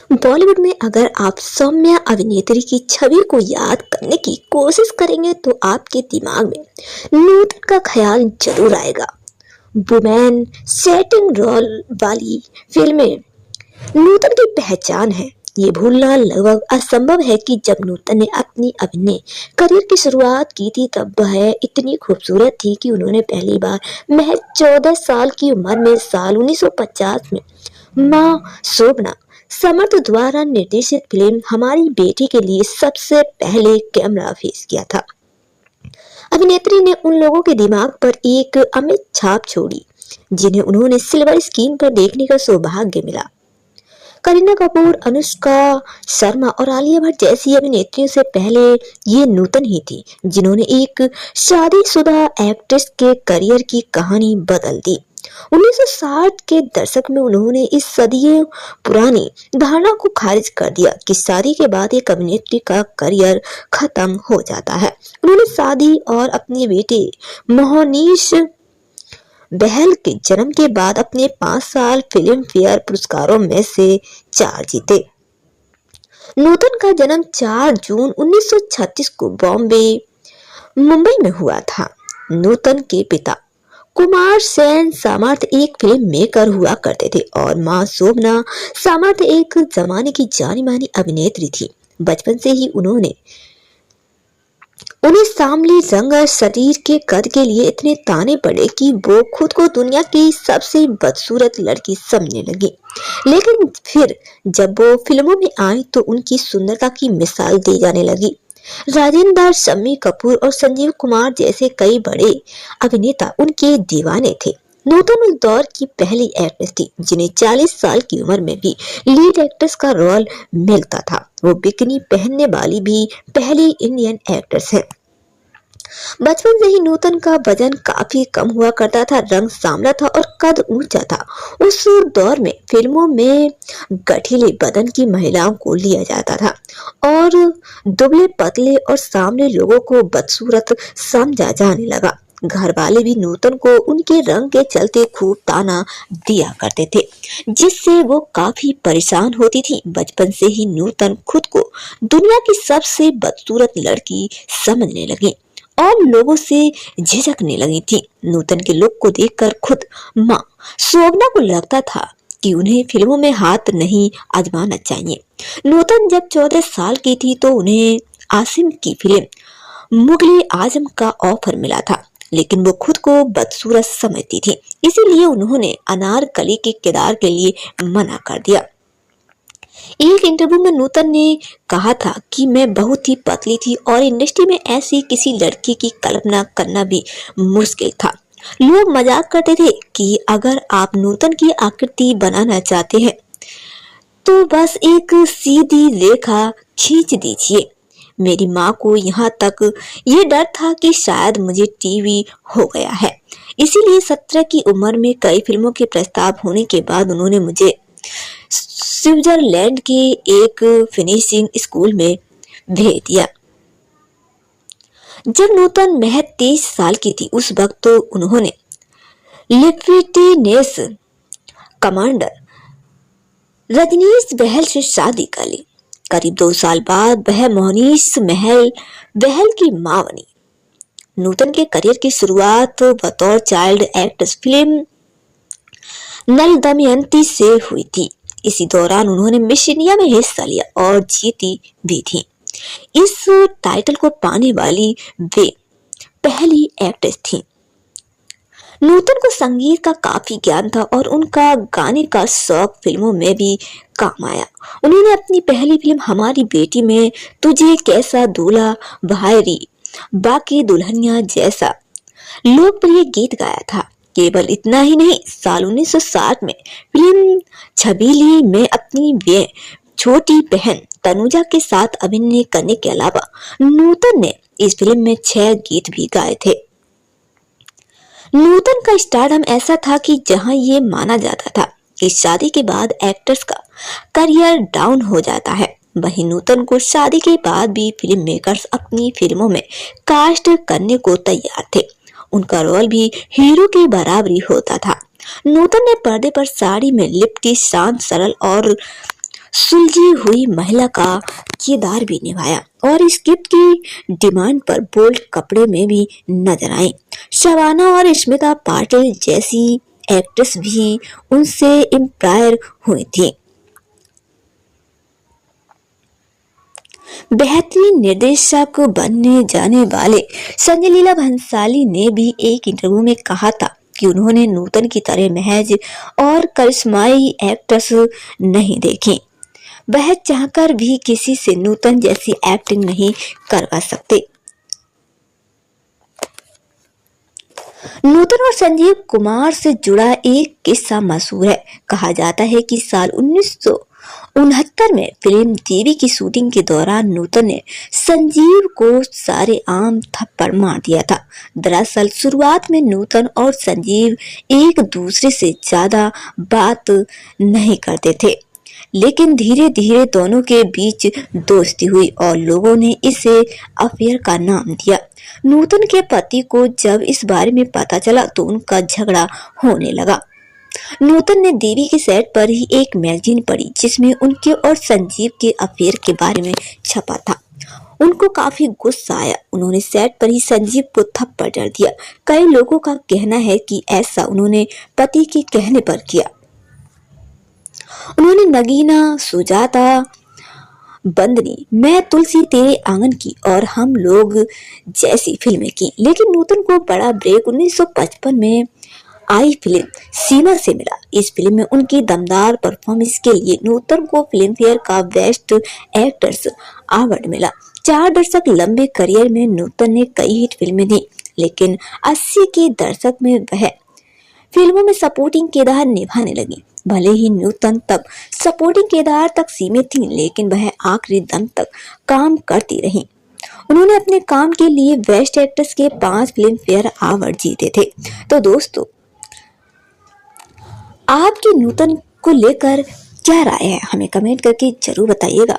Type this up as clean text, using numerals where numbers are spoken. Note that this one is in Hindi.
बॉलीवुड में अगर आप सौम्या अभिनेत्री की छवि को याद करने की कोशिश करेंगे तो आपके दिमाग में नूतन का ख्याल जरूर आएगा। वुमेन सेटिंग रोल वाली फिल्में नूतन की पहचान है। ये भूलना लगभग असंभव है कि जब नूतन ने अपनी अभिनय करियर की शुरुआत की थी तब वह इतनी खूबसूरत थी कि उन्होंने पहली बार महज 14 साल की उम्र में साल 1950 में मां शोभना समर्थ द्वारा निर्देशित फिल्म हमारी बेटी के लिए सबसे पहले कैमरा फेस किया था। अभिनेत्री ने उन लोगों के दिमाग पर एक अमिट छाप छोड़ी जिन्हें उन्होंने सिल्वर स्क्रीन पर देखने का सौभाग्य मिला। करीना कपूर, अनुष्का शर्मा और आलिया भट्ट जैसी अभिनेत्रियों से पहले ये नूतन ही थी जिन्होंने एक शादीशुदा एक्ट्रेस के करियर की कहानी बदल दी। 1960 के दशक में उन्होंने इस सदियों पुरानी धारणा को खारिज कर दिया कि शादी के बाद एक अभिनेत्री का करियर खत्म हो जाता है। उन्होंने शादी और अपने बेटे मोहनीश बहल के जन्म के बाद अपने 5 साल फिल्म फेयर पुरस्कारों में से 4 जीते। नूतन का जन्म 4 जून 1936 को बॉम्बे मुंबई में हुआ था। नूतन के पिता कुमार सेन सामर्थ एक फिल्म मेकर हुआ करते थे और मां शोभना सामर्थ एक जमाने की जानी मानी अभिनेत्री थी। बचपन से ही उन्हें सांवली रंग और शरीर के कद के लिए इतने ताने पड़े कि वो खुद को दुनिया की सबसे बदसूरत लड़की समझने लगी। लेकिन फिर जब वो फिल्मों में आई तो उनकी सुंदरता की मिसाल दी जाने लगी। राजेंद्र, शम्मी कपूर और संजीव कुमार जैसे कई बड़े अभिनेता उनके दीवाने थे। नूतन उस दौर की पहली एक्ट्रेस थी जिन्हें 40 साल की उम्र में भी लीड एक्ट्रेस का रोल मिलता था। वो बिकनी पहनने वाली भी पहली इंडियन एक्ट्रेस है। बचपन से ही नूतन का वजन काफी कम हुआ करता था, रंग सांवला था और कद ऊंचा था। उस दौर में फिल्मों में गठीले बदन की महिलाओं को लिया जाता था और दुबले पतले और सांवले लोगों को बदसूरत समझा जाने लगा। घर वाले भी नूतन को उनके रंग के चलते खूब ताना दिया करते थे जिससे वो काफी परेशान होती थी। बचपन से ही नूतन खुद को दुनिया की सबसे बदसूरत लड़की समझने लगी और लोगों से झिझकने लगी थी। नूतन के लुक को देखकर खुद मां शोभना को लगता था कि उन्हें फिल्मों में हाथ नहीं आजमाना चाहिए। नूतन जब 14 साल की थी तो उन्हें आसिम की फिल्म मुगले आजम का ऑफर मिला था, लेकिन वो खुद को बदसूरत समझती थी, इसीलिए उन्होंने अनारकली के किरदार के लिए मना कर दिया। एक इंटरव्यू में नूतन ने कहा था कि मैं बहुत ही पतली थी और इंडस्ट्री में ऐसी किसी लड़की की कल्पना करना भी मुश्किल था। लोग मजाक करते थे कि अगर आप नूतन की आकृति बनाना चाहते हैं तो बस एक सीधी रेखा खींच दीजिए। मेरी माँ को यहाँ तक ये डर था कि शायद मुझे टीवी हो गया है, इसीलिए 17 की उम्र में कई फिल्मों के प्रस्ताव होने के बाद उन्होंने मुझे स्विट्जरलैंड के एक फिनिशिंग स्कूल में भेज दिया। जब नूतन महज 23 साल की थी उस वक्त तो उन्होंने लेफ्टिनेंट कमांडर रजनीश बहल से शादी कर ली। करीब 2 साल बाद वह मोहनीश बहल की मां बनी। नूतन के करियर की शुरुआत बतौर चाइल्ड एक्ट्रेस फिल्म नल दमयंती से हुई थी। इसी दौरान उन्होंने मिस इंडिया में हिस्सा लिया और जीती भी थी। इस टाइटल को पाने वाली वे पहली एक्ट्रेस थी। नूतन को संगीत का काफी ज्ञान था और उनका गाने का शौक फिल्मों में भी काम आया। उन्होंने अपनी पहली फिल्म हमारी बेटी में तुझे कैसा दूल्हा भाई बाकी दुल्हनिया जैसा लोकप्रिय गीत गाया था। केवल इतना ही नहीं, साल 1960 में फिल्म छबीली में अपनी छोटी बहन तनुजा के साथ अभिनय करने के अलावा नूतन ने इस फिल्म में 6 गीत भी गाए थे। नूतन का स्टारडम ऐसा था कि जहां ये माना जाता था कि शादी के बाद एक्टर्स का करियर डाउन हो जाता है, वहीं नूतन को शादी के बाद भी फिल्म मेकर्स अपनी फिल्मों में कास्ट करने को तैयार थे। उनका रोल भी हीरो के बराबरी होता था। नूतन ने पर्दे पर साड़ी में लिपटी शांत, सरल और सुलझी हुई महिला का किरदार भी निभाया और स्क्रिप्ट की डिमांड पर बोल्ड कपड़े में भी नजर आई। शबाना और स्मिता पाटिल जैसी एक्ट्रेस भी उनसे इंस्पायर हुई थी। बेहतरीन निर्देशक बनने जाने वाले संजय लीला भंसाली ने भी एक इंटरव्यू में कहा था कि उन्होंने नूतन की तरह महज और करिश्माई एक्ट्रेस नहीं देखी। वह चाहकर भी किसी से नूतन जैसी एक्टिंग नहीं करवा सकते। नूतन और संजीव कुमार से जुड़ा एक किस्सा मशहूर है। कहा जाता है कि साल 1969 में फिल्म देवी की शूटिंग के दौरान नूतन ने संजीव को सारे आम थप्पड़ मार दिया था। दरअसल शुरुआत में नूतन और संजीव एक दूसरे से ज्यादा बात नहीं करते थे, लेकिन धीरे धीरे दोनों के बीच दोस्ती हुई और लोगों ने इसे अफेयर का नाम दिया। नूतन के पति को जब इस बारे में पता चला तो उनका झगड़ा होने लगा। नूतन ने देवी के सेट पर ही एक मैगजीन पढ़ी जिसमें उनके और संजीव के अफेयर के बारे में छपा था। उनको काफी गुस्सा आया। उन्होंने सेट पर ही संजीव को थप्पड़ जड़ दिया। कई लोगों का कहना है कि ऐसा उन्होंने पति के कहने पर किया। उन्होंने नगीना, सुजाता, बंदनी, मैं तुलसी तेरे आंगन की और हम लोग जैसी फिल्में की। लेकिन नूतन को बड़ा ब्रेक 1955 में आई फिल्म सीमा से मिला। इस फिल्म में उनकी दमदार परफॉर्मेंस के लिए नूतन को फिल्म फेयर का बेस्ट एक्टर्स अवार्ड मिला। 4 दशक लंबे करियर में नूतन ने कई हिट फिल्में दी, लेकिन 80 के दशक में वह फिल्मों में सपोर्टिंग किरदार निभाने लगी। भले ही नूतन तब सपोर्टिंग किरदार तक सीमित थी, लेकिन वह आखिरी दम तक काम करती रही। उन्होंने अपने काम के लिए बेस्ट एक्ट्रेस के 5 फिल्म फेयर अवार्ड जीते थे। तो दोस्तों, आपकी नूतन को लेकर क्या राय है, हमें कमेंट करके जरूर बताइएगा।